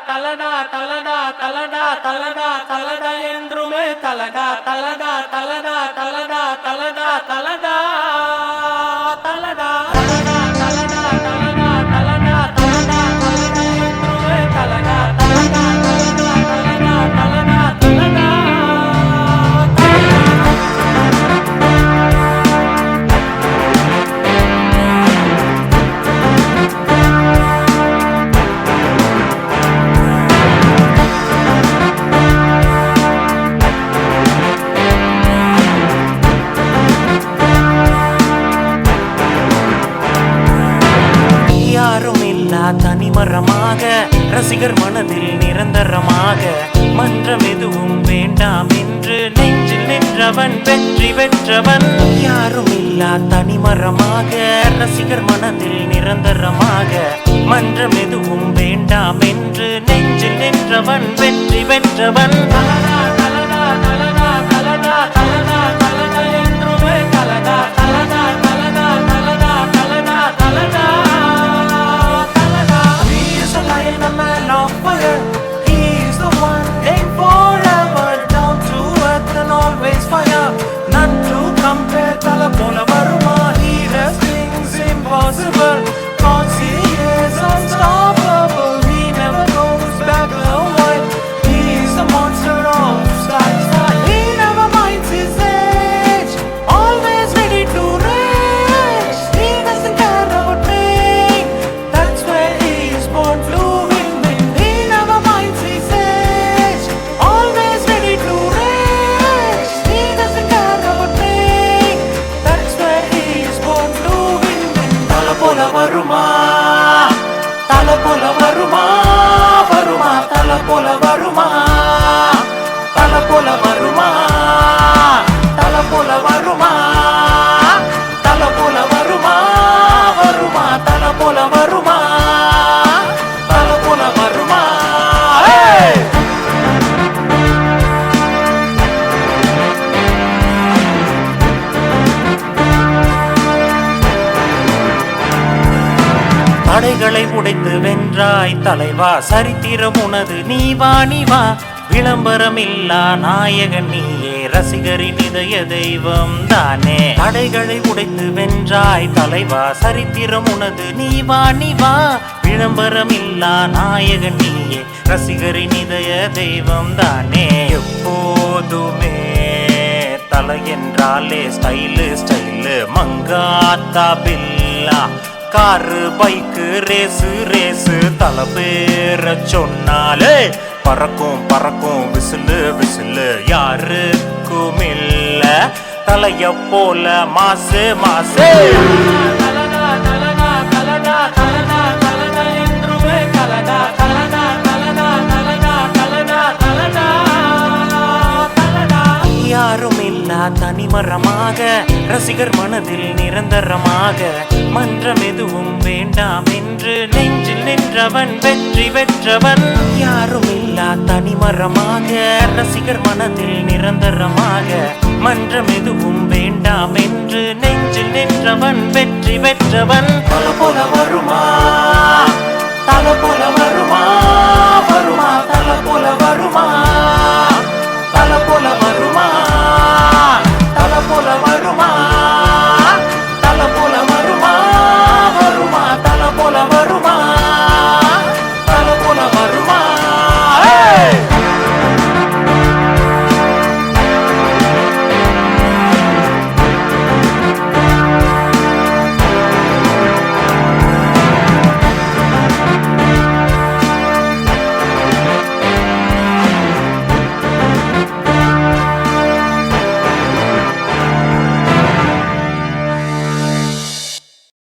தலடா தலடா தலடா தலடா தலடா என்றுமே தலடா தலடா தலடா தலடா தலடா தலடா தலடா தலடா தலடா தலடா தலடா தலடா தலடா என்றுமே தலடா தலடா தலடா தலடா தலடா தலடா. யாரும் இல்லா தனிமரமாக ரசிகர் மனதில் நிரந்தரமாக மன்றம் எதுவும் வேண்டாம் என்று நெஞ்சில் நின்றவன் வெற்றி பெற்றவன். யாரும் இல்லா தனிமரமாக ரசிகர் மனதில் நிரந்தரமாக மன்றம் எதுவும் வேண்டாம் என்று நெஞ்சில் நின்றவன் வெற்றி பெற்றவன். தலடா தலடா தலடா தலடா தலடா தலடா என்றுமே தலடா தலடா தலடா தலடா தலடா தலடா. A man of fire, he's the one named forever, down to earth and always fire. None to compare, tala pola varuma. He does things impossible, cause he is unstoppable. He never goes back a while, he's the monster of style. He never minds his age, always ready to rage. He doesn't care about me, that's where he is born to. வருமா தல போல வருமா வருமா தல போல வருமா தல போல வருமா தல போல வருமா தல போல வருமா வருமா தல போல வருமா தல போல வருமா. தடைகளை உடைத்து வென்றாய் தலைவா, சரித்திரம் உனது நீ வா நீ வா. விளம்பரமில்லா நாயகன் நீயே, ரசிகரின் இதய தெய்வம் தானே. தடைகளை உடைத்து வென்றாய் தலைவா, சரித்திரம் உனது நீ வா நீ வா. விளம்பரமில்லா நாயகன் நீயே, ரசிகரின் இதய தெய்வம் தானே. எப்போதுமே தலை என்றாலே ஸ்டைலு ஸ்டைலு, மங்காத்தா பில்லா காரு பைக்கு ரேசு ரேசு. தல பேர சொன்னாலே பறக்கும் பறக்கும் விசிலு விசிலு. யாருக்கும் இல்ல தலைய போல மாசு மாசு. தலடா தலடா தலடா தலடா தலடா என்றுமே தலடா தலடா தலடா தலடா தலடா தலடா தலடா. யாரும் இல்லா தனிமரமாக ரசிகர் மனதில் நிரந்தரமாக மன்றம் எதுவும் வேண்டாம் என்று நெஞ்சில் நின்றவன் வெற்றி பெற்றவன். யாரும் இல்லா தனிமரமாக ரசிகர் மனதில் நிரந்தரமாக மன்றம் எதுவும் வேண்டாம் என்று நெஞ்சில் நின்றவன் வெற்றி பெற்றவன். தல போல வருமா தல போல வருமா